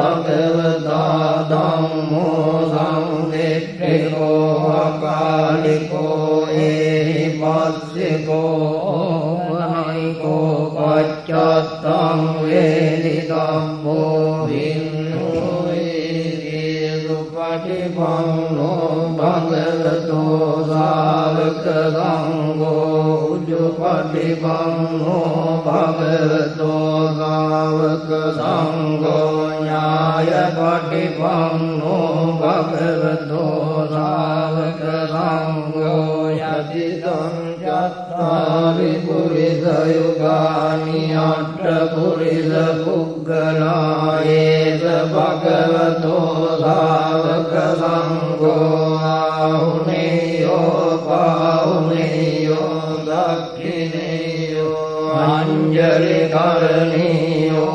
Bhagavata Dhammo Samvedre Tammo Hinnoe Supatipanno Bhagavato Savaka Sangho Supatipanno Bhagavato Savaka Sangho Nyaya Patipanno Bhagavato Savaka Sangho Yatitam Chattari Purisa Yugani Atta Purisa Puggala Esa Bhagavato Savaka Sangho Ahuneyo Pahuneyo Dakhineyo Anjali Karaniyo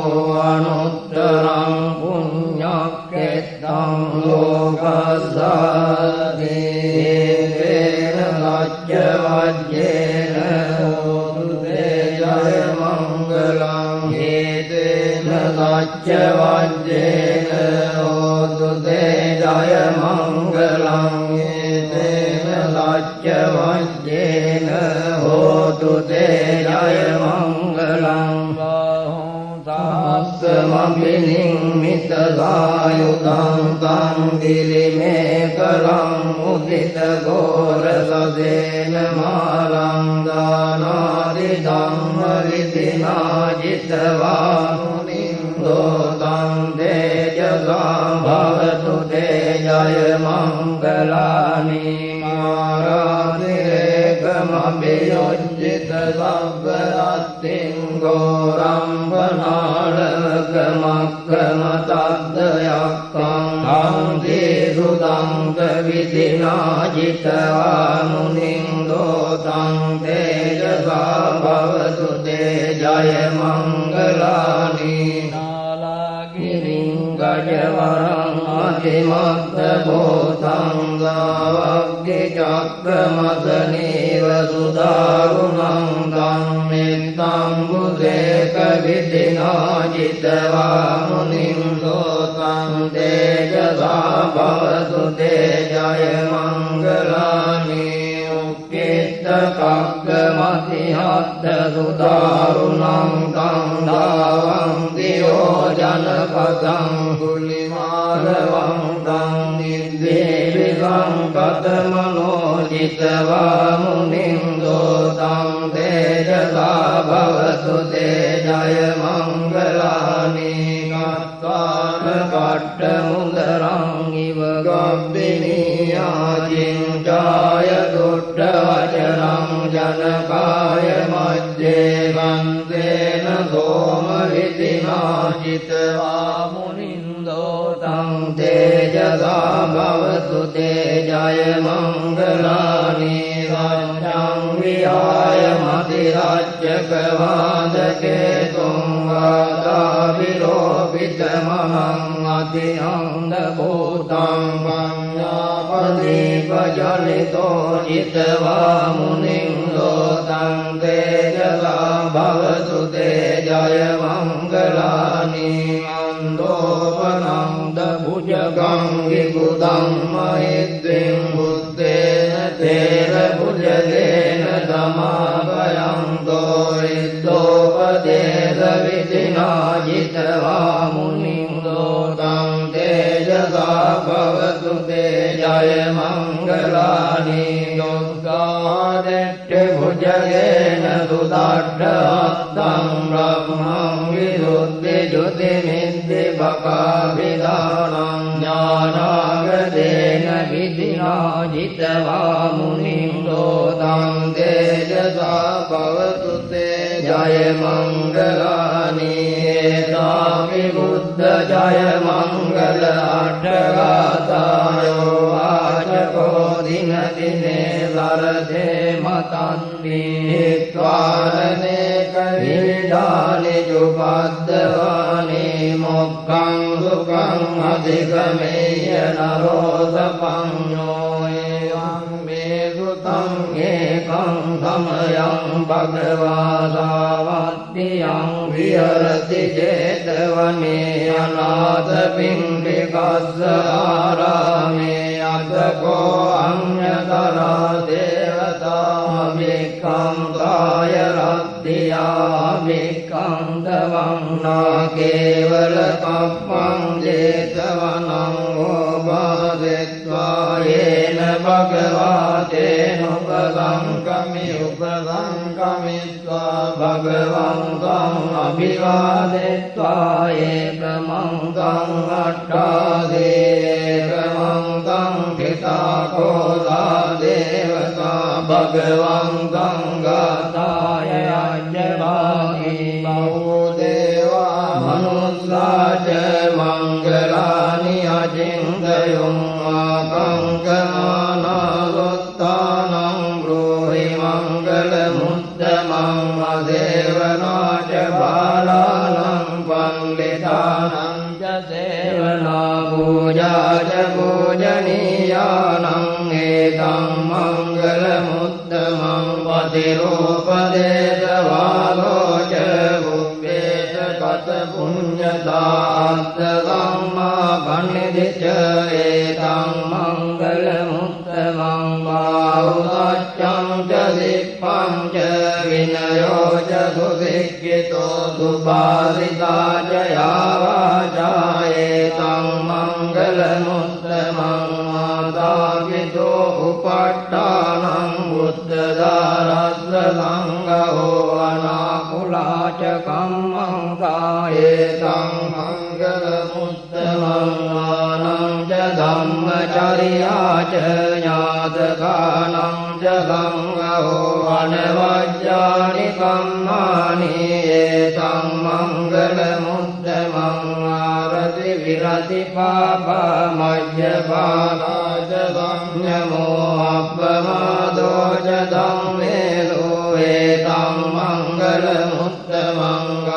Anuttaram Punyakettam Lokasade Vena Lajya Vajjena Hotu Te Jaya Mangalam Etena Lajya Vajjena Hotu Te Jaya Mangalam Etena Lajya Vajjena Hotu Te Jaya Mangalam Samapininmita Sayudam Tam Dilimekalam Mudita Gora Sadena Malam Danadi Dhamma Vidina Jitavamunindo Tam Tejasa Bhavatu Tejaya Mangalani Maradhirekamabiyoджita Sabbaratin Goram Panadavakamakkamatadayakam Tanti Sudam Kavidina Jitavamunindo Tam Tejasa Bhavatu Tejaya Mangalani Gajavarang Adimatta Bhotam Lavaggi Chakramadaniva Sudarunam Dhammitam Budeka Vidina Jitavamunim Dotam Tejasa Bhavatu Tejaya Mangalani Ukkitta Kakkamati Hatta Sudarunam Tandavam Diyo Janapadam Kulimaravam Tam Niddevikam Katamano Jitavamunindo Tam Tejasa Bhavatu Tejaya Mangalani Kattana Kattamudaram Iva Gabbiniyajim Jaya Dutta Vacharam Janakaya Majje Vantena Soma Vidina Jitavamunindo Tam Tejasa Bhavatu Tejaya Mangalani Rajam Vihaya Matirajjakavadaketum Vadaviropitamanam Adhyanda Bhutam Panyapadi Pajalito Jitavamunindo Tam Tejasa Bhavatu Tejaya Mangalani Andopananda Bhujagam Vibhudam Mahidvim Buddhena Tera Bhujagena Dhammapayanto Iddopadesa Vidina Jitavamunindo Tam Tejasa Bhavatu Tejaya Mangalani Dukkadette Bhujagena Sudaddhatam Brahmam Viduddhi Jyotimiddi Bhakavidanam Jnanagadena Vidina Jitavamunindo Tam Tejasa Bhavatu Tejaya Mangalani Etami Buddha Jaya Mangala Attagatayo Vachako Dina Dine Sarate Matandi Hitvarane Kavidani Jupaddavani Mokkam Sukham Adhikameya Narosapannyo Evam Me Sutam Ekam Samayam Bhagavāsāvattiyam Viharati Jetavane Anātha Pindikassa Ārāme Atako Anyatara Devata Vikam Kāya සත්තියා වික්ඛන්තවං නාකේවල කප්පං ජේතවනං ඕපාදෙත්වා යේන භගවාතේන උපසංකමිත්වා භගවන්තං අභිවාදෙත්වා ඒකමංකං අට්ඨාදේකමංකං පිතාකෝදා දේවතා භගවන්තං ගාතාය අජ්ජවාති බහුදේවා මනුස්සාච මංගලානි අචින්තයොං ආකංකමානාගොත්තානං බ්‍රෝහි මංගල මුත්තමං අදේවනාච බාලානං පණ්ඩිතානං ච සේවනා පූජාච පූජනීයානං ඒතං මංගල මුත්තමං පතිරෝපදේශවාලෝච බුබ්බේත කත පුඤ්ඤතාත්ත සම්මා පණ්ඩිත ඒතං මංගල මුත්තමං බාහුසච්ඡං ච සිප්පං ච විනයෝ ච සුසික්ඛිතෝ සුභාසිතා ච යාවාචා ඒතං මංගල මුත්තමං මාතාපිතෝ උපට්ඨානං බුද්ධ දාරස්ස සංඝෝ අනාකුලාච කම්මං කායේතං මංගල මුත්තමං ආනං ච ධම්මචර්යාච ඥාතකානං ච සංඝෝ අනවජ්ජානි කම්මානි ඒතං මංගල මුත්තමං ආරති විරති පාපා මජ්ජපාලාච සංයමෝ අප්පමාදෝ ච ධම්මේසෝ ඒතං මංගල මුත්තමං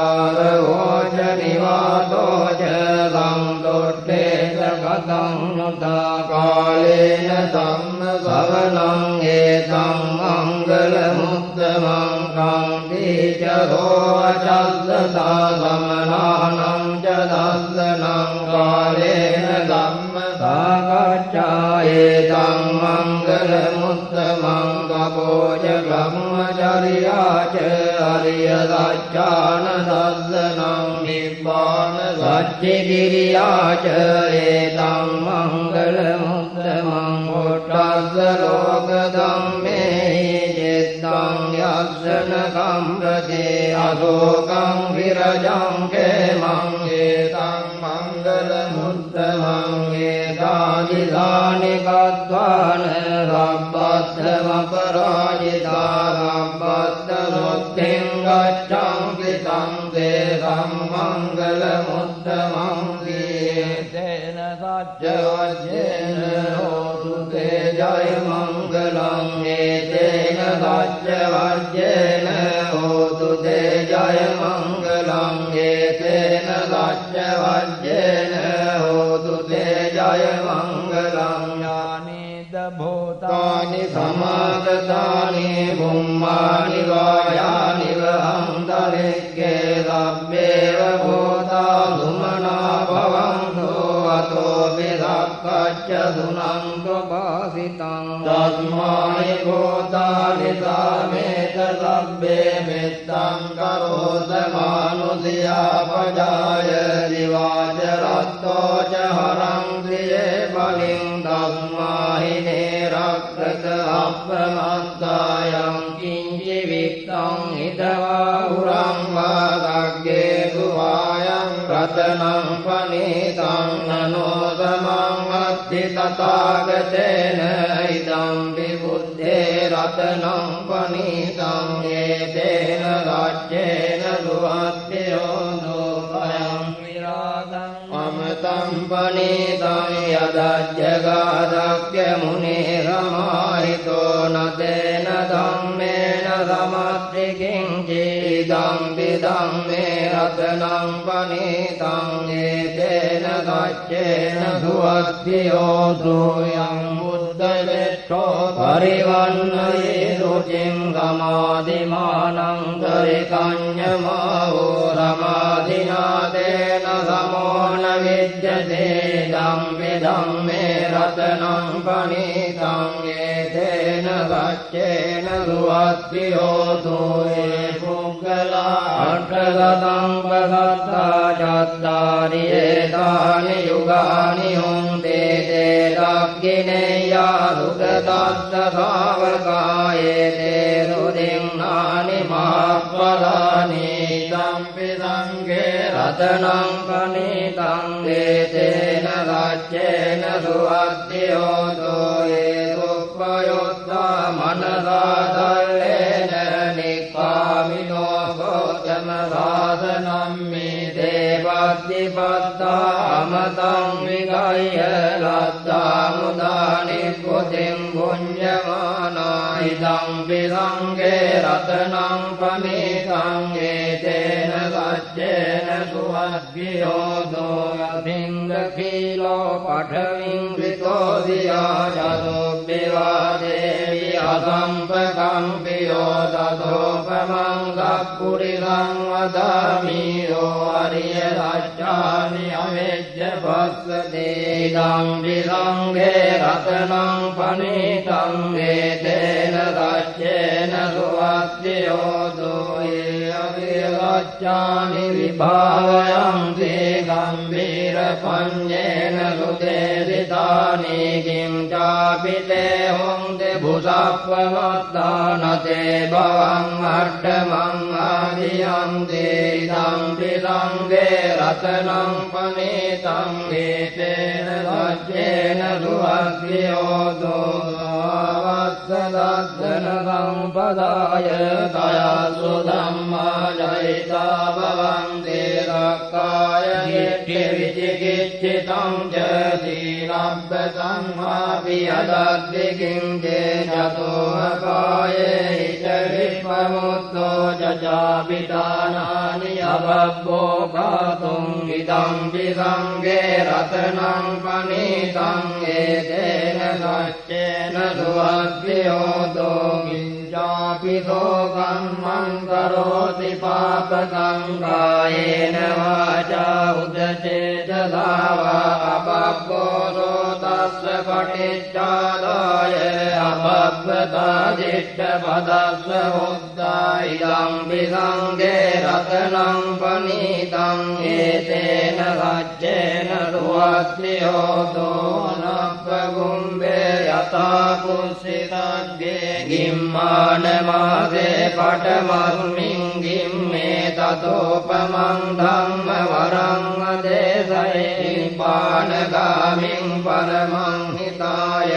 ආරවෝ ච නිවාතෝ ච සංතොට්ඨේස කතං නුතා කාලේන ධම්ම ශ්‍රවණං ඒතං මංගල මුත්තමං කාන්ති ච රෝචස්සසා සමනානං ච දස්සනං කාලේන ධම්ම සාකච්ඡා ඒතං මංගල මුත්තමං කපෝච බ්‍රහ්මචර්යාච අරිය සත්‍යාන දස්සනං නිබ්බාන සච්චි කිරියාච ඒතං මංගල මුත්තමං ඔට්ඨස්ස ලෝක ධම්මේ චිත්තං යස්සන කම්රතේ අශෝකං විරජං කේමං ඒතං මංගල මුත්තමං ඒතානි දානි කତ୍වාන රබ්බස්සම පරාජිතා රබ්බස්ස මුත්තෙන් ගච්ඡන්ති තං දේසං මංගල මුත්තමං තේන සච්ච වජ්ජේන හෝතු තේ ජය මංගලං ඒතේන සච්ච වජ්ජේන හෝතු තේ ජය මංගලං ඒතේන සච්ච වජ්ජේන හෝතු තේ ජය මංගලං ඥානේද භූතානි සමාගතානි බුම්මානි වායානි වහන්තරික්කේ සබ්බේව භූතා සුමනා භවන්තු අතෝ විදක්ඛච්ච සුනන්තු භාසිතං තස්මායි භූතානි සාමේත සබ්බේ මෙත්තං කරෝත මානුසියා පජාය දිවාච රත්තෝ ච හරං ද්‍රියේ බලින් තස්මාහිනේ රක්ඛත අප්‍රමත්තායං කිංචි විත්තං හිතවා උරං වාදග්ගේ සුවායං රතනං පනීතං නනෝ සමං අත්ථි තථාගතේන ඉදං විබුද්ධේ රතනං පනීතං ඒතේන ගච්ඡේන සුවත්ථයෝ නෝපයං විරාගං අමතං පනීතං යදජ්ජගාදක්ඛ්‍ය මුනේ සමාහිතෝ නතේන ධම්මේන සමත්තිකින් චේදං විදම්මේ රතනං පනීතං ඒතේන ගච්ඡේන සුවත්ථයෝ සෝයං බුද්ධවෙට්ඨෝ පරිවන්නයේ රුචින් ගමාදිමානං දරිකඤ්ඤමාවෝ රමාදිනාදේන සමෝන විජ්ජතේ ධම්මේ ධම්මේ රතනං පනීතං ඒතේන ගච්ඡේන සුවත්ථයෝ සෝයේ කුසලා අට්ඨගතං පසත්තා චත්තාරි ඒතානි යුගානි හොන්තේ තේ දක්ඛිනේයා සුගතස්ස ශාවකායේ තේ සුදින්නානි මහප්පලානි සම්පි සංඝේ රතනං පනිතං දේතේන රාජ්‍යේන සුවද්දියෝ දෝයේ සුප්පයොත්තා මනසා දල්ලේන නික්ඛාමිනෝ ගෝතම සාසනම්මි දේවද්දිපත්තා අමතං විගය්‍ය ලද්දා මුදානි කුතින් පුඤ්ඤමානා ඉදං විසංඝේ රතනං පනිතං ඒතේන සච්චේන සුවද්දියෝ දෝයතිංග කීලෝ පඨවින් විතෝසියා චතුබ්බිවාදේවි අසම්පකම්පියෝ තතෝපමං සක්කුරිසං වදාමියෝ අරිය සච්චානි අවෙජ්ජ පස්සදේ ඉදං විසංඝේ රතනං පනිතං ඒතේන සච්චේන සුවද්දියෝ දෝයේ අවිරච්ඡානි විභාවයං තේ ගම්බීර පඤ්ඤේන සුදේසිතානි කිං චාපිතේ හොන්දේ භුසප්පවත්තානතේ භවං අට්ඨමං ආදියං දේදං විසංඝේ රතනං පනිතං ඒතේන සච්චේන සුවද්දියෝ දෝවස්සදස්සන සම්පදාය දයසු ධම්මා ජයිතා භවන්තේ රක්කාය දිට්ඨි විචිකිච්ඡිතං ච සීලබ්බ සංහාපි අදද්දි කිංචේ චතෝ අපායේ හිත විප්පමුත්තෝ චචාපිතානානි අබබ්බෝ භාතුං ඉදං විසංඝේ රතනං පනිතං ඒතේන සච්චේන සුවද්දියෝ දෝකිංචාපිතෝ කම්මං කරෝති පාපකං කායේන වාචා උදචේතසාවා අබබ්බෝ සෝතස්ස පටිච්චාදාය අබබ්බතා දිට්ඨ පදස්ස හොද්දා ඉදං විසංඝේ රතනං පනිතං ඒතේන සච්චේන සුවද්දියෝ දෝනප්පගුම්බේ යතා කුසිතග්ගේ ගිම්මාන මාසේ පඨමස්මින් ගිම්මේ තතෝපමං ධම්ම වරං අදේසයේ පානගාමින් පරමං හිතාය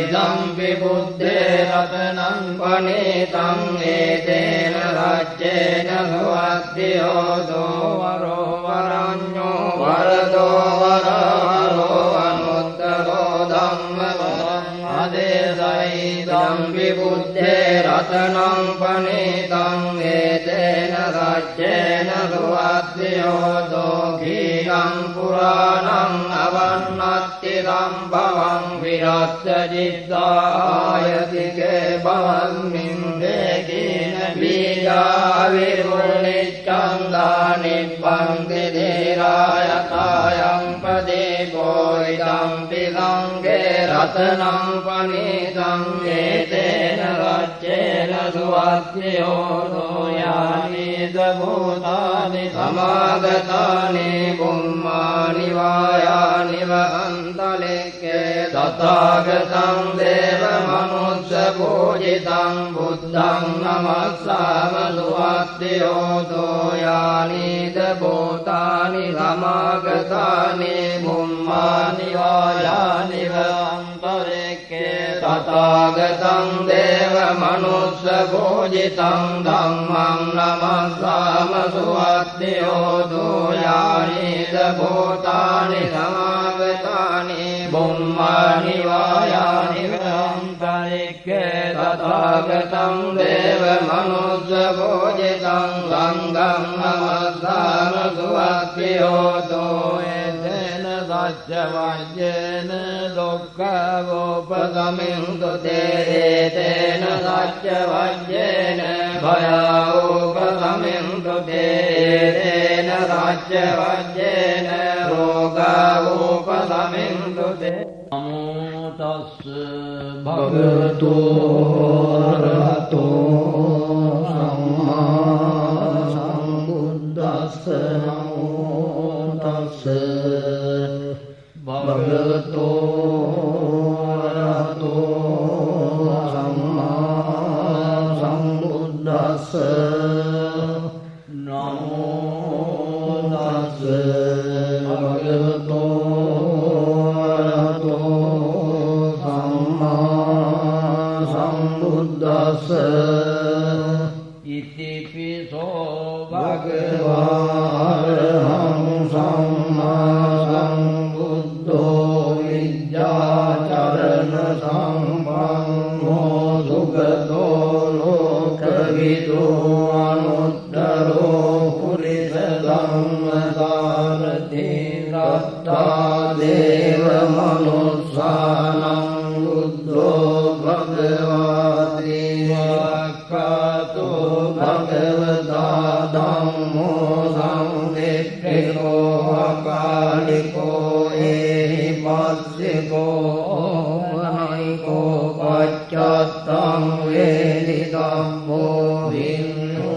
ඉදං විබුද්ධේ රතනං පනිතං ඒතේන රච්චේන සුවද්දියෝ දෝවරෝ වරඤ්ඤෝ වරදෝ වරහරෝ අනුත්තරෝ ධම්ම වරං අදේසයිදං විබුද්ධේ රතනං පනිතං ඒතේන රච්චේන සුවද්දියෝ දෝඛීලං පුරාණං අවන්නත්ති සම්භවං විරත්ත චිත්තායතිකේ භවස්මින් දේකීන බීජා විරුණිච්ඡං දානිප්පන්ති ධීරායතායං පදේ ගෝයිදං පිසංඝේ රතනං පනිතං ඒතේන රච්චේන සුවද්දියෝ දෝයානිද භූතානි සමාගතානි බුම්මානි වායානි වහන්තලෙක්කේ තථාගතං දේව මනුස්ස පූජිතං බුද්ධං නමස්සාම සුවද්දියෝ දෝයානිද භූතානි සමාගතානි බුම්මානි වායානි වහන්තලෙක්කේ තථාගතං දේව මනුස්ස පූජිතං ධම්මං නමස්සාම සුවද්දියෝ දෝයානිද භූතානි සමාගතානි බුම්මානි වායානි වහන්තලෙක්කේ තථාගතං දේව මනුස්ස පූජිතං සංඝං නමස්සාම සුවද්දියෝ දෝයේන සච්ච වජ්ජේන දුක්ඛවෝපගමින්තු තේතේන සච්ච වජ්ජේන භයෝපගමින්තු තේතේන සච්ච වජ්ජේන රෝගෝපගමින්තු තේ නමෝ තස්ස භගවතු අරහතෝ සම්මා namo tassa bhagavato arahato samma sambuddhassa namo tassa bhagavato arahato samma sambuddhassa iti piso bhagavāraham samma sambuddho vidyācarana sampanno sugato lokavido anuttaro purisa dhammasārati rattā deva manussanam buddho bhagavāti vakkato bhagavata dhammo samdhikkho akaliko ehi passiko vanayiko paccattam vedittabbo vinno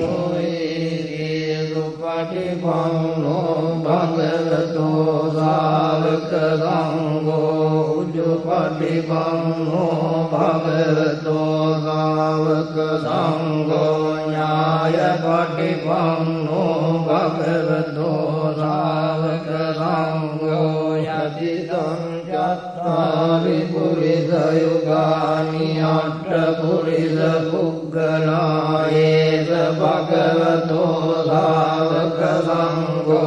supatipanno bhagavato sāvaka sangho ujjupatipanno bhagavato sāvaka sangho ஞாயபட்டிபன்னோ bhagavato sāvaka sangho yaditam cattari purisa yugani atta purisa puggala esa bhagavato sāvaka sangho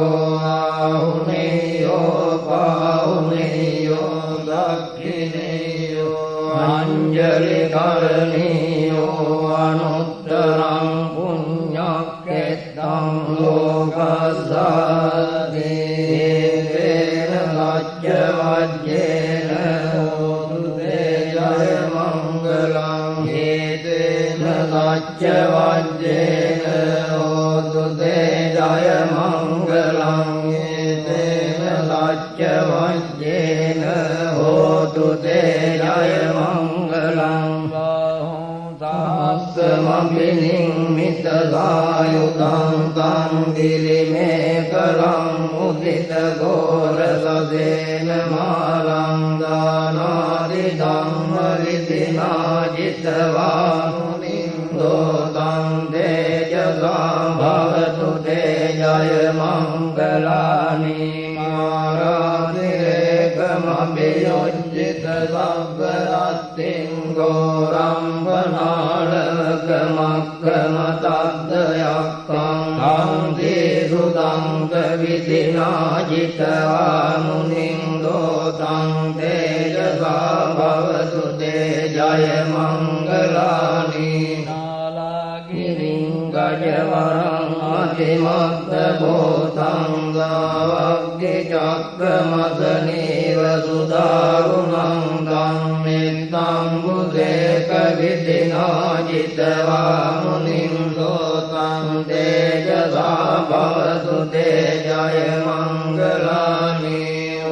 ahuneyo pahuneyo dakhineyo anjali karaniyo anuttaram punyakettam lokasati tena lacca vajjena hotu jaya mangalam tena lacca vajjena hotu jaya mangalam tena lacca vajjena hotu jaya mangalam samabhinimita sayudam tam girimekalam mudita gora sadena malam danadi dhamma vidina jitva munindo tam tejasa bhavatu tejaya mangalani maradhirekamabhiyojjita sabbaratin goram vanālakamakamataddayakkam tanti sudanta vidina jitva munindo tam tejasa bhavatu tejaya mangalani nālagirim gajavaram adimatta bhotam davaggi cakramadaniva sudarunam tam mittam budeka vidina jitva munindo tam tejasa bhavatu tejaya mangalani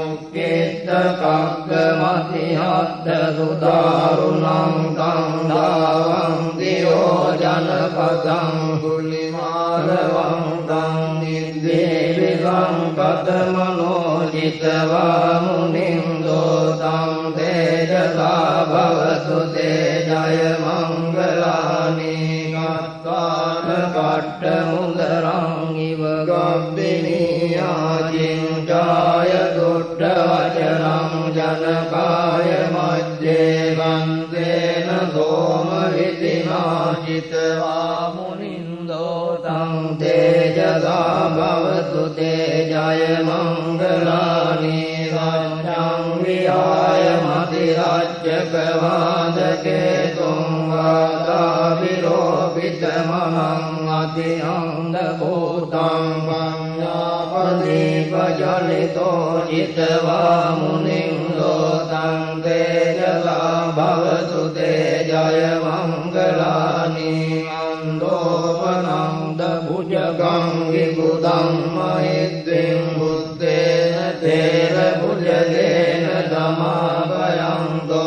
ukkitta kakkamatihatta sudarunam tam davantiyo janapadam kulimāravam tam niddhevi sampatamano jitva munindo tam tejasa bhavatu tejaya mangalani kattana katta mudaram iva gabbiniya jinjaya dutta vacharam janakaya majje vantena soma vidina jitva munindo tam tejasa bhavatu tejaya mangalani vajjam vihaya matirajjaka vādaketum vāda viropitamaham atiyanda bhutam panyāpadīpajalito jitva munindo tam tejasa bhavatu tejaya mangalani andopananda bhujagam vibhudam mahidvim buddhena tera bhujagena dhamāpayanto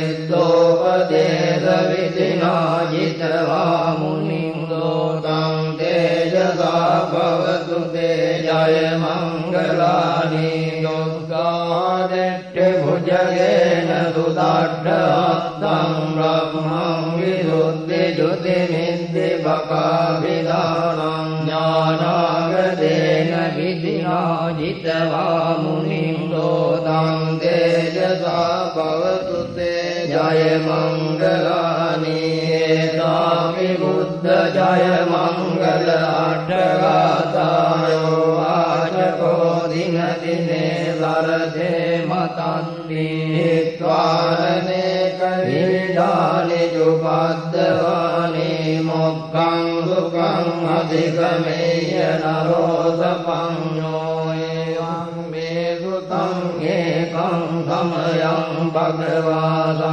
iddopadesa vidina jitva munindo tam tejasa bhavatu te जय मङ्गलानि दुर्गादित्य भुजगेन सुदाढ्यहस्तं ब्रह्मं विशुद्धि ज्योतिमिद्धिपकाभिधानं ज्ञानागदेन विधिना जित्वा मुनिं दोतं तेजसा भवतु ते जय मङ्गलानि स्वामी बुद्ध जय मंगल अट्टगातायो वाचको दिन दिने सरथे मतन्ति त्वारने कविदानि जुपद्दवानि मोक्षं सुखं अधिगमेय नरोसपञ्ञो एवं मे सुतं एकं समयं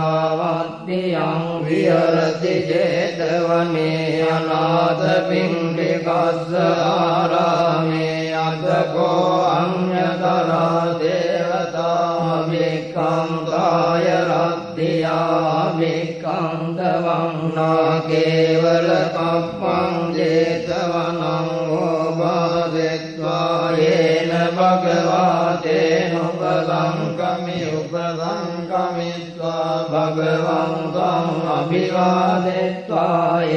भगवासावत्तियं विहरति चेतवने अनाथपिण्डिकस्य आरामे अथको अन्यतरा देवता विक्कं कायरद्धिया विक्कं तवं न केवलकप्पं जेतवनं गोपादित्वा येन भगवातेनुपसङ्कमित्वा भगवन्तम् अभिवादित्वा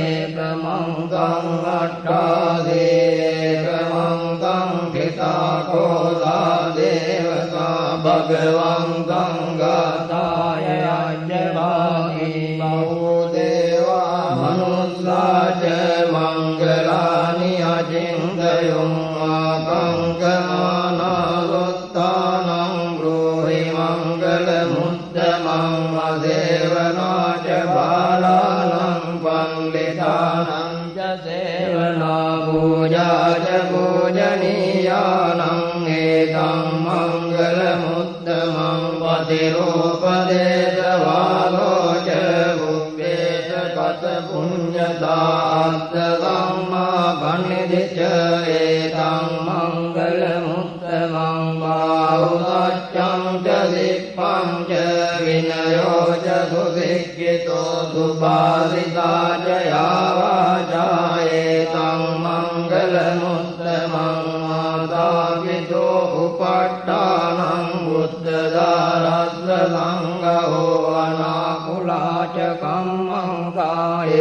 एकमन्तं अट्टादेकमन्तं पिताकोदा देवता भगवन्तं गाताय अजवामि बहुदेवा मनुष्या च मङ्गलानि अचिन्तयुं आकङ्कमानावुत्थानं ब्रूहि मङ्गलमुत्तमं असेवना च बालानां पण्डितानां च सेवना पूजा च पूजनीयानां एतं मङ्गलमुत्तमं पतिरूपदेशवालो च भुव्येश कथपुण्यतात्तदम्मा पण्डिति च एतं मङ्गलमुत्तमं बाहुदच्चं च दिप्पं च विनयो च सुशिक्षितो सुभाषिता च यावाचा एतं मङ्गलमुत्तमं मातापितो उपट्टानं बुद्धदारस्वसङ्गहो अनाकुला च कम्मङ्का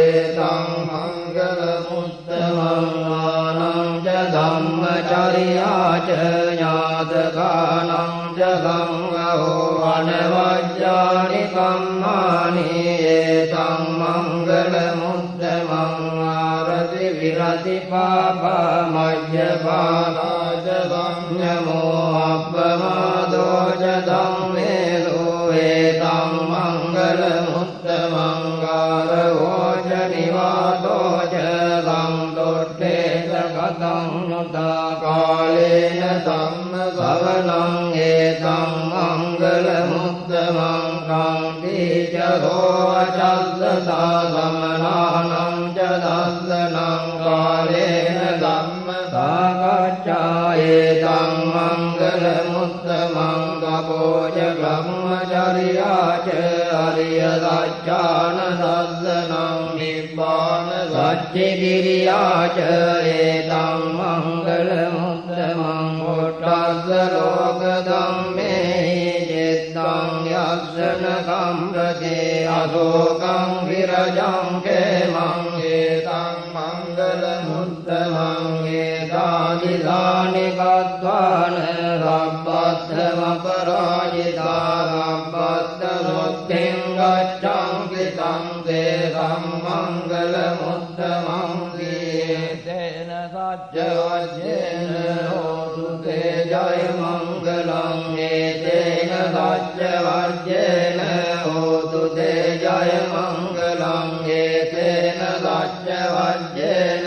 एतं मङ्गलमुत्तमं मानं च धम्मचर्या च ज्ञातकानं च गङ्गहो अनवज्यानि कर्माणि एतं मङ्गलमुत्तमं आरति विरति पापमज्जपाला च संयमो अपमादो च धम्मेषु एतं मङ्गलमुत्तमं गारवो च निवातो च सन्तुष्टे च कथं नुता कालेन धम्मसवनं एतं मङ्गलमुत्तमं कान्ति च धोवचस्सदा समनानं च दर्शनं कालेन धम्मसागच्छा एतं मङ्गलमुत्तमं तपो च ब्रह्मचर्या च हरियदाख्यानदर्शनं निब्बाणसच्चिगिर्या च एतं मङ्गलमुत्तमं मोक्षस्लोकधम्मे चित्तं यक्षणकं प्रति अशोकं विरजं क्षेमं एतं मङ्गलमुत्तमं एतानि गत्वान् रब्बद्धमपराजिता रब्बद्धमुक्तिं गच्छन्ति तं तेषां मङ्गलमुत्तमं तेन सत्यवज्येन होतु ते जय मङ्गलं एतेन सत्यवज्येन होतु ते जय मङ्गलं एतेन सत्यवज्येन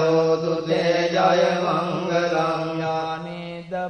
होतु ते जय मङ्गलं यानि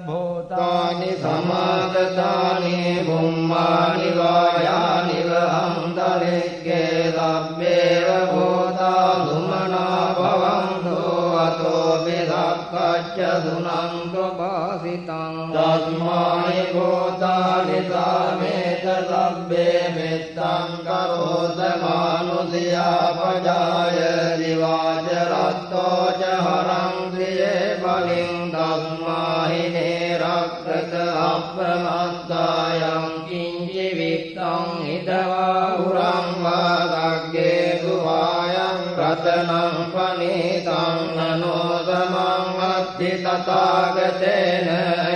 भूतानि समागतानि भूमानि वायानि वहन्तरिक्षे सभ्येव भूता सुमना भवन्तु अतो विदक्कच्चतु नन्तु भासितं तस्मानि भूतानि सामेत सभ्ये मित्तं करोत मानुष्यापजाय दिवाचरत्तो च हरं प्रिये बलिं तस्माहि අපමත්තායං කිංචි විත්තං හිතවාහුරං වාදග්ගේ සුවායං රතනං පනීතං නනෝ සමං අත්ථි තථාගතේන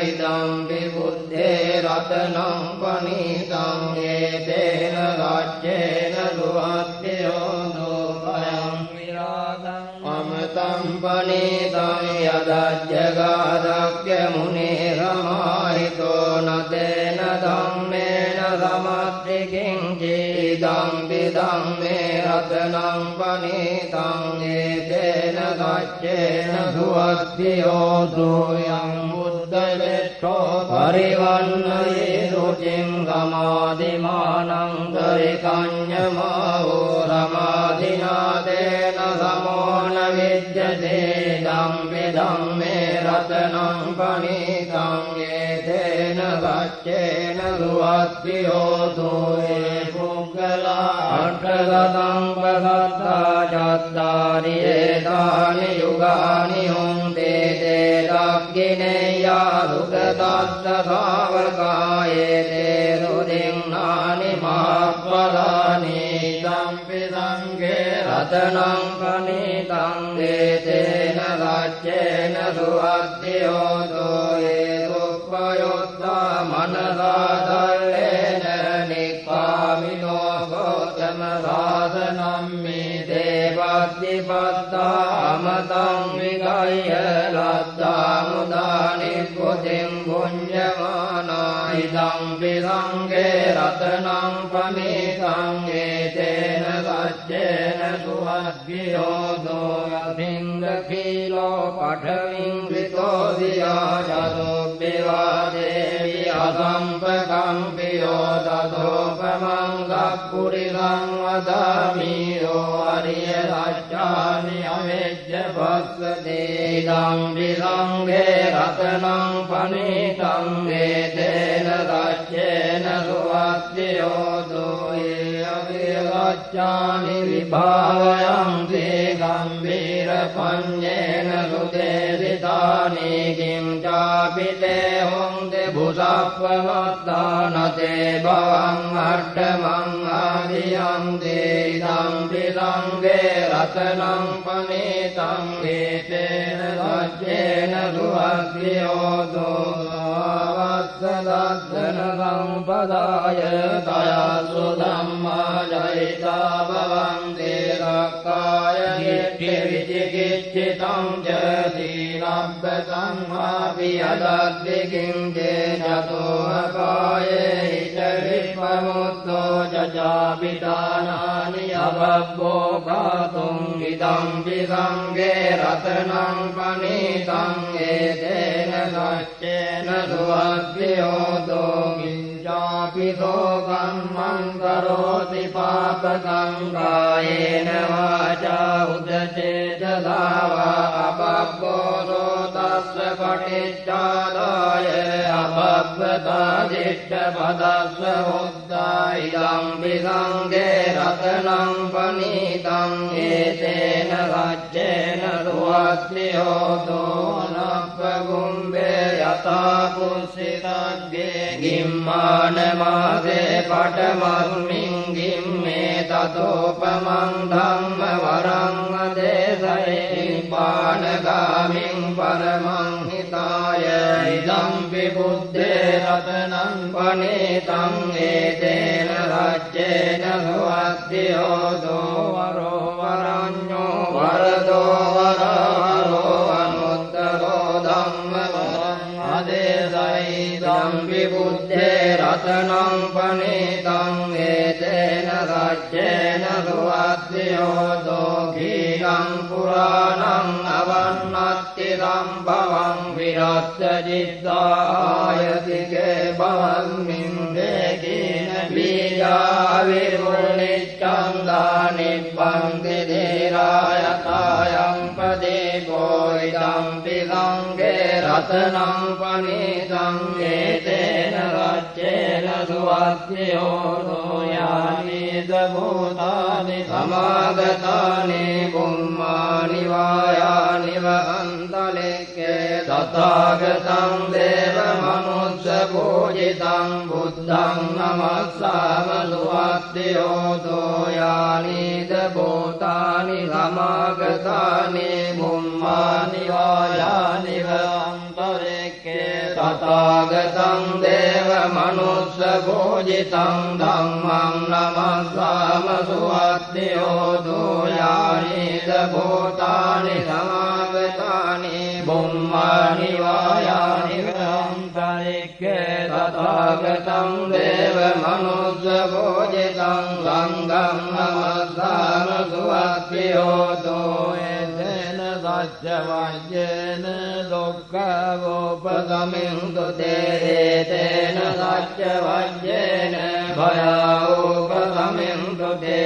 ඉදං විබුද්ධේ රතනං පනීතං ඒතේන රාජ්‍යේන සුවත්තියෝ දෝපයං විරාගං අමතං පනීතං යදජ්ජගාදක්ඛ්‍ය මුනේ සමාහිතෝ නතේන ධම්මේන සමත්ති කිංචිදං විධම්මේ රතනං පනීතං ඒතේන සච්චේන සුවත්තියෝ සෝයං බුද්ධලෙට්ඨෝ පරිවන්නයේ රුචින් සමාධිමානං දරිකඤ්ඤමාවෝ සමාධිනාදේන සමෝන විජ්ජතේ ධම්මේ ධම්මේ රතනං පනීතං ඒතේන සච්චේන සුවත්තියෝ සෝයේ පුග්ගලා අට්ඨගතං පසත්තා චත්තාරියේ තානි යුගානි හොන්තේ තේ දක්ඛිනේයා සුගතස්ස සාවකායේ තේ රුදින්නානි මහප්පදානි සම්පි සංඝේ රතනං පනීතං ඒතේන සච්චේන සුවත්තියෝ සෝයේ සුප්පයොත්තා මනසා දල්ලේන නික්ඛාමිනෝ ගෝතම සාසනම් මිදේ පත්තිපත්තා අමතං විගය්‍ය ලද්දා මුදානි කුතින් පුඤ්ඤමානා ඉදං විසංඝේ රතනං පනීතං ඒතේන සච්චේන සුවත්තියෝ දෝයසින්දකීලෝ පඨවින් විතෝදියා චතුබ්බිවා දේවි අසම්පකම්පියෝ තතෝපමං ගප්පුරිසං වදාමියෝ අරිය සච්චානි අවෙජ්ජ පස්සදේ ඉදං විසංඝේ රතනං පනීතං ඒතේන සච්චේන සුවත්තියෝ දෝයේ අවිරච්ඡානි විභාවයං තේ ගම්බීර පඤ්ඤේන සුදේසිතානි කිං චාපිතේ හොන්දේ බුසප්පමත්තානතේ භවං අට්ඨමං ආදියං දේදං විසංඝේ රතනං පනීතං ඒතේන සච්චේන සුවත්තියෝ දෝවස්සදස්සන සම්පදාය තයසු ධම්මා ජයිතා භවං දේරක්කාය දිට්ඨි විචිකිච්ඡිතං ච සීලබ්බතං වාපි අදද්දි කිංචේ චතෝ අපායේ හිත විපමුත්තෝ චචාපිතානානි අබබ්බෝ පාතුං ඉදං විසංඝේ රතනං පනීතං ඒතේන සච්චේන සුවත්තියෝ දෝකිංචාපිතෝ කම්මං කරෝති පාපකං කායේන වාචා උදචේතසාවා අබබ්බෝ සෝතස්ස පටිච්චාදාය අබබ්බතා දිට්ඨ පදස්ස හොද්දා ඉදං විසංඝේ රතනං පනීතං ඒතේන සච්චේන සුවත්තියෝ දෝනප්පගුම්බේ යතා කුස්සිතග්ගේ ගිම්මාන මාසේ පඨමස්මින් ගිම්මේ තතෝපමං ධම්ම වරං අදේසයේ නිපානගාමින් පරමං හිතාය ඉදං විබුද්ධේ රතනං පනීතං ඒතේන සච්චේන සුවත්තියෝ දෝවරෝ වරඤ්ඤෝ වරදෝ වරහරෝ අනුත්තරෝ ධම්ම වරං අදේසයි ඉදං විබුද්ධේ රතනං පනීතං ඒතේන සච්චේන සුවත්තියෝ දෝඛීලං පුරාණං අවන්නත්ති සම්භවං විරත්ත චිත්තායතිකේ භවස්මින් දේකීන බීජා විරුණිච්ඡන්දා නිබ්බන්ති ධීරායතායං පදේ බෝයිදං පිසංඝේ රතනං පනීතං ඒතේන රච්චේන සුවත්තියෝ දෝයානිද භූතානි සමාගතානි බුම්මානි වායානි වහන්තලෙක්කේ තථාගතං දේව මනුස්ස पूजितं बुद्धं नमस्साम सुवात्योतो यानीद भूतानि समागतानि मुम्मानि वायानि वान्तरिक्षे तथागतं देवमनुष्य पूजितं धम्मं नमस्साम सुवात्योतो यानीद भूतानि समागतानि मुम्मानि वायानि वान्तरिक्षे तथागतं देवमनुष्य पूजितं संघं नमस्साम सुवात्योतो येन सत्यवाक्येन दुःखवोपगमिन्तु ते तेन सत्यवाक्येन भयोपगमिन्तु ते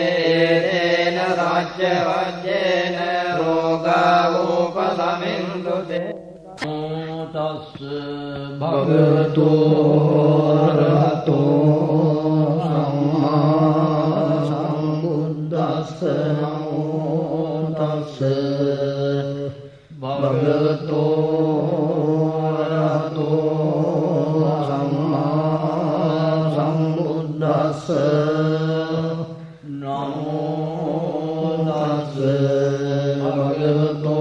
तेन सत्यवाक्येन रोगवोपगमिन्तु ते भगवतो अरहतो सम्मा सम्बुद्धस्स नमो तस्स भगवतो अरहतो सम्मा सम्बुद्धस्स नमो तस्स भगवतो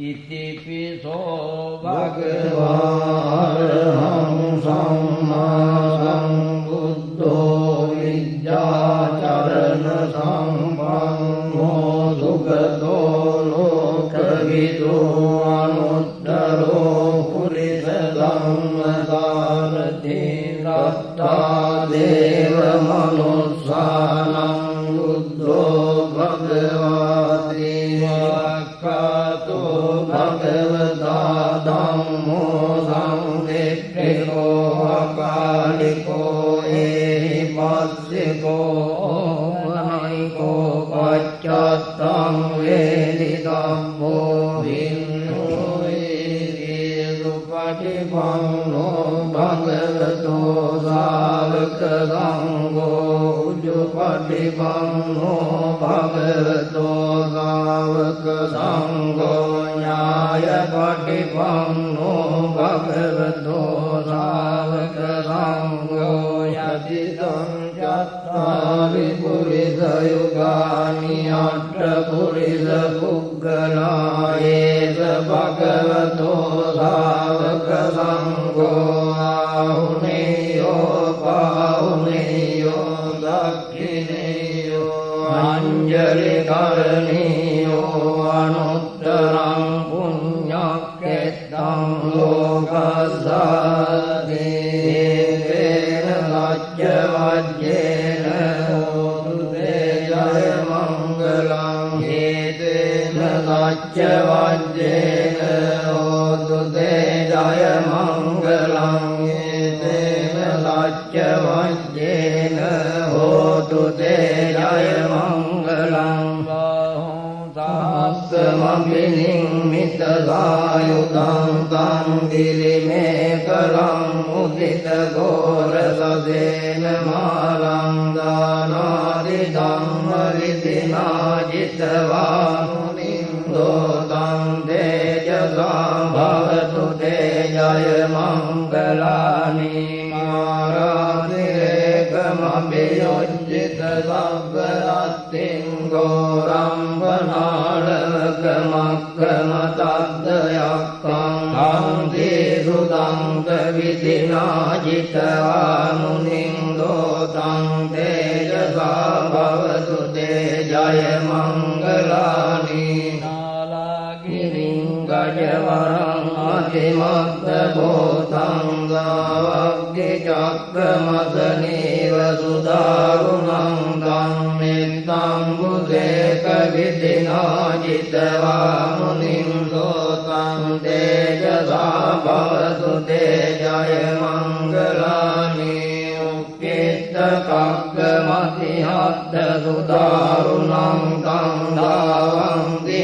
इतिपिसो भगवान् सम्मा सम्बुद्धो विद्याचरण सम्पन्नो सुगतो लोकविदो अनुत्तरो पुरुषधम्मसारथि रत्ता देवमनुष्याणां बुद्धो भगवति भगवता धम्मो संविक्रियो अकालिको एहिपस्सिको अनैको पश्चात्तं वेदितव्यो भिन्नो सुपटिपन्नो भगवतो सावकसङ्घो उजुपटिपन्नो भगवतो सावकसङ्घो न्यायपटिपन्नो भगवतो सावकसङ्घो यदिदं चत्वारि पुरुषयुगानि अष्टपुरुषपुद्गला एष भगवतो सावकसङ्घो आहुनेयो पाहुनेयो दक्षिणेयो अञ्जलिकरणीयो अनुत्तरं पुण्यक्षेत्रं लोकसादेवेन सत्यवाक्येन होतु ते जयमङ्गलं एतेन सत्यवाक्येन होतु ते जयमङ्गलं एतेन सत्यवाक्येन होतु ते जयमङ्गलं सहस्रमभिनिर्मितसायुधं तं गिरिमेकलं मुदितघोरससेन मालं दानादिधम्मविधिना जितवामुनिन्दो तं तेजसा भवतु ते जयमङ्गलानि मारातिरेकमभियोज्जित सव्वरत्तिं घोरं वनाळवकमक्रमतद्दयक्कं कान्तिसुतं कविधिना जितवामुनिन्दो तं तेजसा भवतु ते जयमङ्गलानि गजवरं अतिमग्धभूतं गावग्निचक्रमसनीव सुदारुणं तं नित्यं बुधेकविधिना जितवामुनिन्दो तं तेजसा भवतु ते जयमङ्गलानि उक्कितकग्गमतिहद्दसुदारुणं तं धावन्ति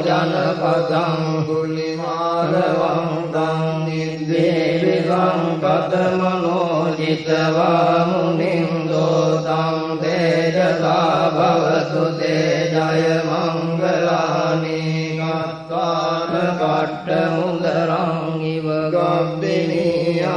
जनपदं गुलिमारवं तं निर्देविकं कथमनोजितवामुनिन्दो तं तेजसा भवतु ते जयमङ्गलानि කට්ඨ ඉව ගබ්බිනියාචින්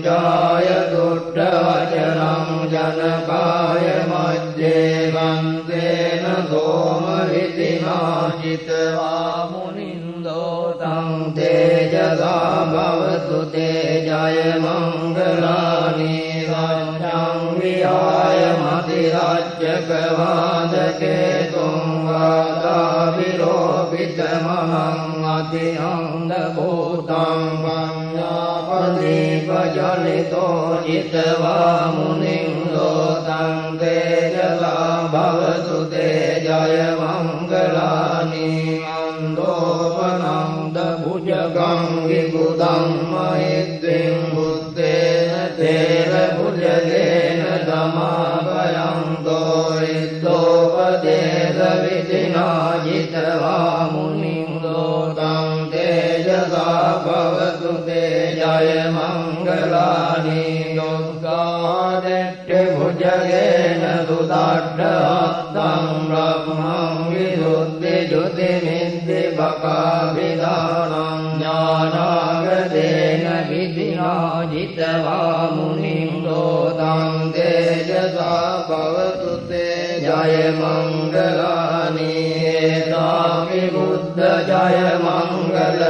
ජාය දුට්ඨ වචනං ජනකාය මජ්ජේ වන්දේන සෝම විතිනා චිතවා මුනින්දෝ තං තේජසා භවතු තේජය මංගලානි සච්ඡං විහාය මති රාජ්‍යක වාදකේ තුං වාදා විරෝපිත මහං අතිඅන්ද භූතං පඤ්ඤාපදීප ජනිතෝ චිතවා මුනින්දෝ තං තේජසා භවතු තේජය මංගලානි අන්දෝපනන්ද භුජගං විබුධං මහිද්වින් බුද්දේන තේර භුජගේන දමාපයන්තෝ ඉද්දෝපදේශ විදිනා ජිතවා මුනින්දෝ තං තේජසා භවතු තේජය මංගලානි දුක්ඛාදෙට්ඨ භුජගේන සුදඩ්ඩහත්තං බ්‍රහ්මං විසුද්ධි ජුති මිද්දි බකාභිදානං ඥානාගදේන විදිනා ජිතවා මුනින්දෝ තං තේජසා භවතු තේජය මංගලානි ඒතාපි බුද්ධ ජය මංගල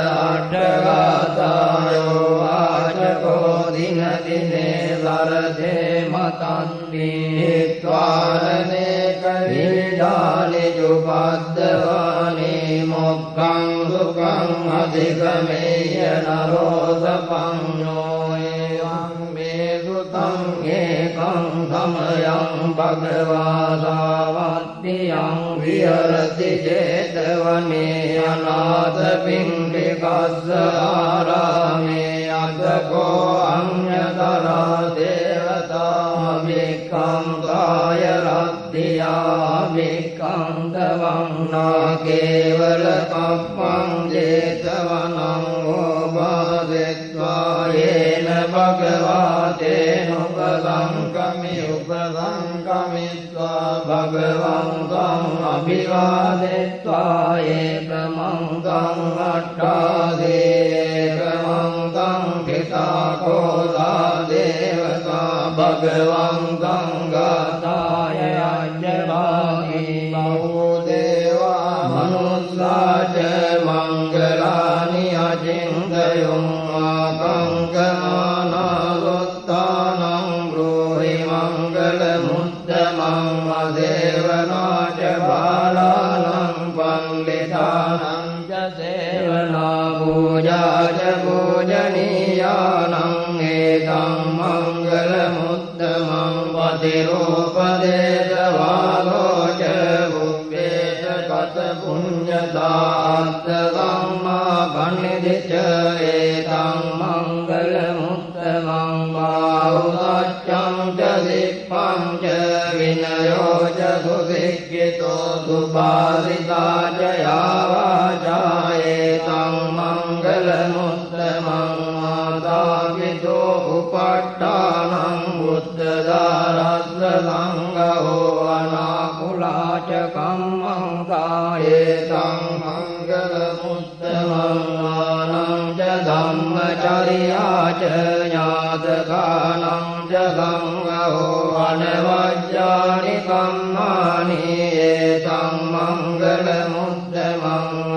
අට්ඨගාතායෝ වාචකෝ දින දිනේ සරදේ මතන්ති ත්වාරණේක විවිධානි ජුපද්දවානි මොක්ඛං සුඛං අධිගමේය නරෝ සපඤ්ඤෝ එවං මේ සුතං ඒකං සමයං භගවා සාවත්තියං විහරති 제තවනේ අනාථ පිණ්ඩිකස්ස ආරාමේ අතකෝ අඤ්ඤතරා දේවතා වික්ඛං කාය රත්තියා වික්ඛං දවන්නා කේවල කප්පං 제තවනං ඕපාදෙත්වා යේන භගවා තේන උපසංකමිත්වා භගවං තං අභිවාදෙත්වා ඒකමං තං අට්ඨාදේකමං තං පිතාකෝසා දේවතා භගවං තං ගාතාය අජ්ජභාගි බහුදේවා මනුස්සාච මංගලානි අචින්තයොං ආකංකමානාසොත්තානං බ්‍රෝහි මංගල මුත්තමං අසේවනාච බාලානං පණ්ඩිතානං ච සේවනා පූජාච පූජනීයානං ඒතං මංගල මුත්තමං පතිරෝපදේශ වාලෝච බුබ්බේච කත පුඤ්ඤතාත්ත සම්මා පණ්ඩිත ඒතං මංගල මුත්තමං බාහුසච්ඡං ච සිප්පං ච විනයෝ ච සුසික්ඛිතෝ සුභාසිතා ච යාවාචා ඒතං මංගල මුත්තමං මාතාපිතෝ උපට්ඨානං බුද්ධදාරස්ස සංඝෝ අනාකුලාච කම්මං කායේතං මංගල මුත්තමං ආනං ච ධම්මචර්යා ච ඥාතකානං ච සංඝෝ අනවජ්ජානි කම්මානි ඒතං මංගල මුත්තමං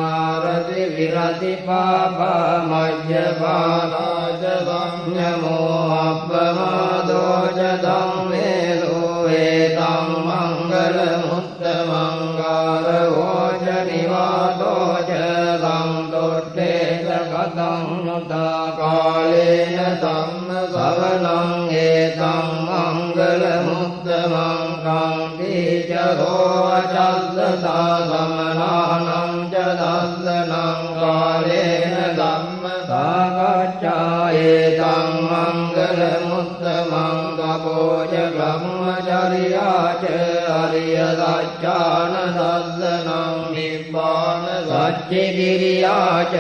ආරති විරති පාපා මජ්ජපාදාච සංයමෝ අප්පමාදෝ ච ධම්මේසෝ ඒතං මංගල මුත්තමං කාරවෝ ච නිවාතෝ ච සම්දොට්ඨේස කතං නුතා කාලේන ධම්ම ශ්‍රවණං ඒතං මංගල මුත්තමං කාන්ති ච රෝචස්සසා සමනානං ච දස්සනං කාලේන ධම්ම සාකච්ඡා ඒතං මංගල මුත්තමං තපෝච බ්‍රහ්මචර්යා ච අරිය සත්‍යාන දස්සනං නිබ්බාන සච්චි කිරියා ච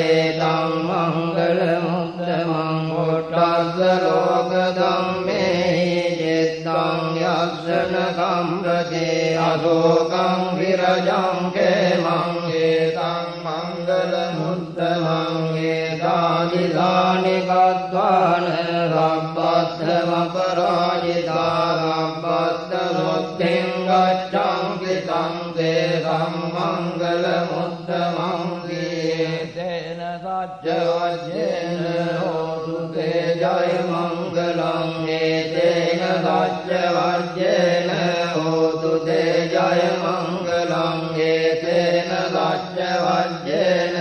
ඒතං මංගල මුත්තමං කොට්ටස්ස ලෝක ධම්මේ චිත්තං යස්සන කම්රතේ අශෝකං විරජං කේමං ඒතං මංගල මුත්තමං ඒතානි දානි කତ୍වාන රබ්බත්තම පරාජිතා රබ්බත්ත මුත්තෙන් ගච්ඡන්ති තං තේ සම්මංගල මුත්තමං තේන සච්ච වජ්ජේන හෝතු තේ ජය මංගලං ඒතේන සච්ච වජ්ජේන හෝතු තේ ජය මංගලං ඒතේන සච්ච වජ්ජේන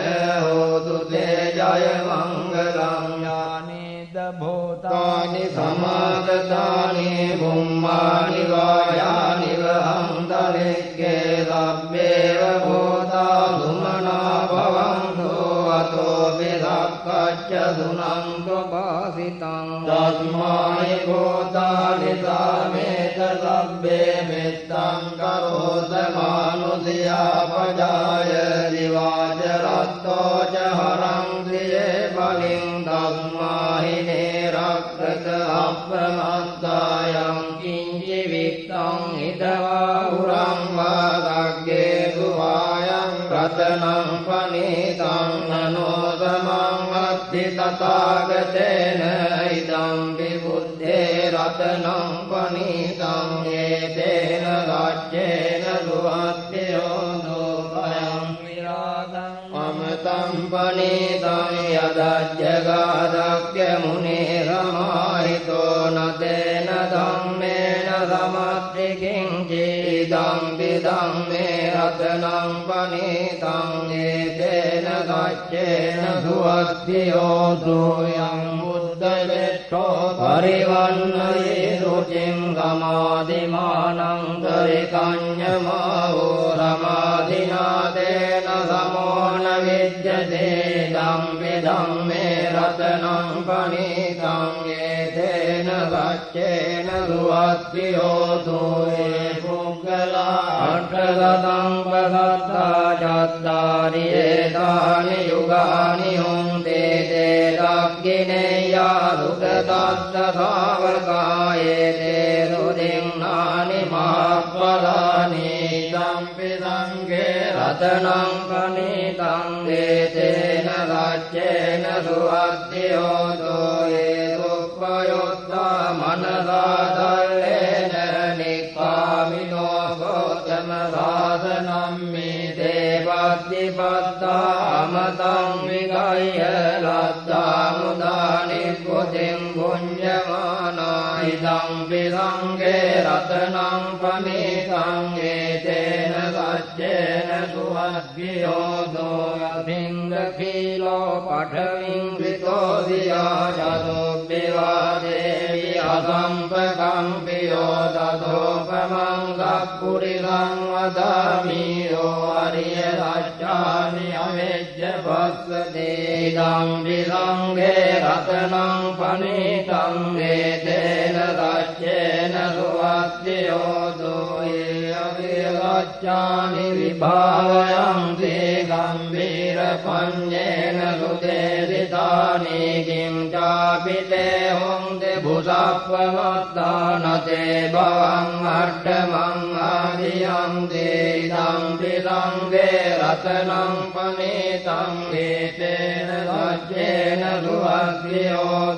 හෝතු තේ ජය මංගලං යානිද භූතානි සමාගතානි බුම්මානි වායානි වහන්තරික්කේ සබ්බේව භූතා සුමනා භවන්තු අතෝ විදක්ඛච්ච සුනන්තු භාසිතං තස්මායි භූතානි සාමේත සබ්බේ මෙත්තං කරෝත මානුසියා පජාය දිවාච රත්තෝ ච හරං දියේ බලින් ධම්මාහි නේරක්ඛත අප්‍රමත්තායං කිංචි විත්තං හිතවා උරං වාදග්ගේ සුවායං රතනං පනීතං නනෝ සමං අත්ථි තථාගතේන ඉදං විබුද්ධේ රතනං පනීතං ඒතේන ගච්ඡේන සුවත්තියෝ දෝපයං විරාගං අමතං පනීතං යදජ්ජගාදක්ඛ්‍ය මුනේ සමාහිතෝ නතේන ධම්මේන සමත්ති කිංචි ඉදං විධම්මේ රතනං පනීතං ඒතේන ගච්ඡේන සුවත්තියෝ සෝයං බුද්ධවෙට්ඨෝ පරිවන්නයේ රුචින් ගමාදිමානං දරිකඤ්ඤමාවෝ රමාදිනාදේන සමෝන විජ්ජතේ ධම්මේ ධම්මේ රතනං පනීතං ඒතේන ගච්ඡේන සුවත්තියෝ සෝයේ පුග්ගලා අට්ඨගතං පසත්තා චත්තාරි ඒතානි යුගානි හොන්තේ තේ දක්ඛිනේයා සුගතස්ස ශාවකායේ තේ සුදින්නානි මහප්පදානි ධම්පි සංඝේ රතනං පනීතං ඒතේන ගච්ඡේන සුවත්තියෝ සෝයේ සුප්පයොත්තා මනසා දල්ලේන නික්ඛාමිනෝ ගෝතම සාසනම් මිතේ පත්තිපත්තා අමතං විගය්‍ය ලද්දා මුදානි කුතින් පුඤ්ඤමානා ඉදං විසංඝේ රතනං පනීතං ඒතේන ගච්ඡේන සුවත්තියෝ දෝයතිංග කීලෝ පඨවින් විතෝසියා ජතෝ විවාදේවි අසම්පකම්පියෝ තතෝපමං සක්කුරිසං වදාමියෝ අරිය සත්‍යානි අවෙජ්ජ පස්සදේ ඉදං විසංඝේ රතනං පනීතං ඒතේන ගච්ඡේන සුවත්තියෝ දෝයේ අවිගච්ඡානි විභාවයං තේ ගම්භීර පඤ්ඤේන සුදේසිතානි කිං චාපිතේ හොන්තේ භුසප්පමත්තානතේ භවං අට්ඨමං ආදියං තේ ඉදං විසංඝේ රතනං පනීතං ඒතේන ගච්ඡේන සුවත්තියෝ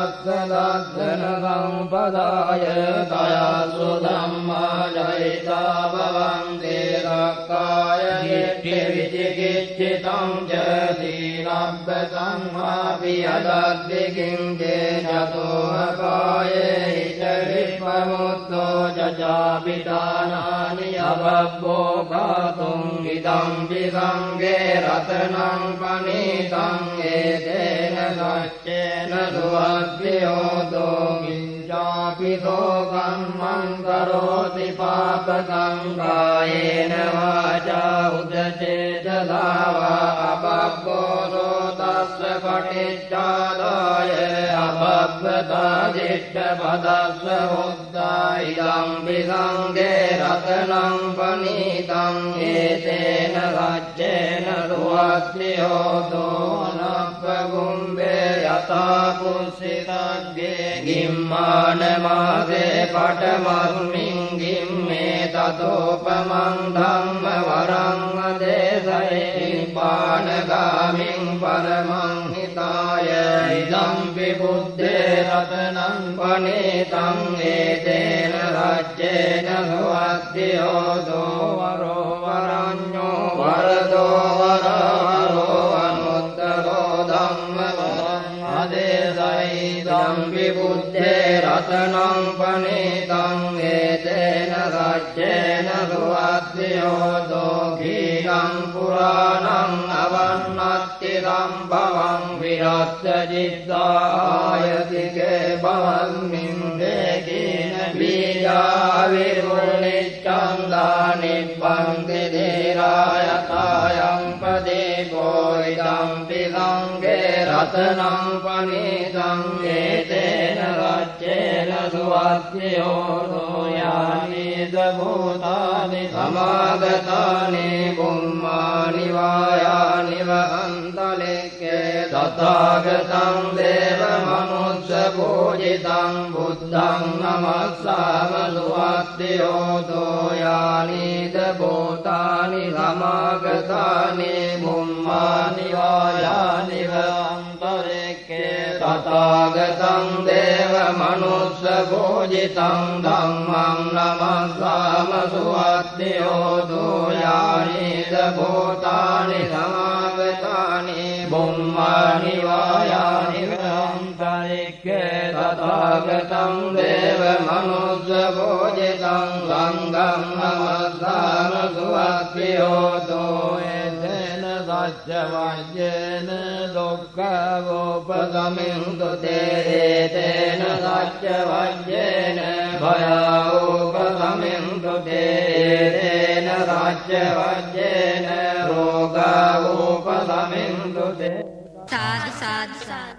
දෝවස්සදස්සන සම්පදාය දයසු ධම්මා ජයිතා භවන්තේ රක්ඛාය දිට්ඨි විචිකිච්ඡිතං ච සීලබ්බතං ආපි අදද්දි කිංචේ චතෝ අපායේ හිත විප්පමුත්තෝ චචාපිතානානි අබබ්බෝ භාතුං ඉදං විසංඝේ රතනං පනීතං ඒතේන ගච්ඡේන සුවත්තියෝ දෝකිංචාපිතෝ කම්මං කරෝති පාපකං කායේන වාචා උදචේතසාවා අබබ්බෝ සෝතස්ස පටිච්චාදාය අබබ්බතා දිට්ඨ පදස්ස හොද්දා ඉදං විසංඝේ රතනං පනීතං ඒතේන ගච්ඡේන සුවත්තියෝ දෝනප්පගුම්බේ යතා කුසිතග්ගේ ගිම්මාන මාසේ පඨමස්මින් ගිම්මේ තතෝපමං ධම්ම වරං දේශ निब्बानगामिं परमं हिताय इदम्पि बुद्धे रत्नं पनीतं एतेन राज्येन सुवर्धियोतो वरो वरान्यो वरदो वरहरो अनुत्तरो धम्मवरम् आदेशैदम्पि बुद्धे रत्नं पनीतं एतेन राज्येन सुवर्धियोतो गीतं पुराणं अवन्नत्तिदं भवं विरक्तचित्तायति के भवन्निन्देकीन बीजा विरुणिच्छन्दानि पङ्क्ति धीरायतायं प्रदीपो इदम्पि सङ्गे रत्नं पनीतं एतेन राज्येन सुवर्धियोतो यानि भूतानि समागतानि बुम्मानि वायानि वहन्तलिके तथागतं देवमनुष्यपूजितं बुद्धं नमस्साम सुवर्धियोतो यानि भूतानि समागतानि बुम्मानि वायानि वहन्तलिके तथागतं देवमनुष्यपूजितं धम्मं नमस्साम सुवर्धियोतो यानि भूतानि समागतानि बुम्मानि वायानि वहन्तलिके तथागतं देवमनुष्यपूजितं सङ्घं नमस्साम सुवर्धियोतो एतेन सत्यवाक्येन दुःखवोपशमिन्तु ते एतेन सत्यवाक्येन भयोपशमिन्तु ते एतेन सत्यवाक्येन रोगोपशमिन्तु ते साधु साधु साधु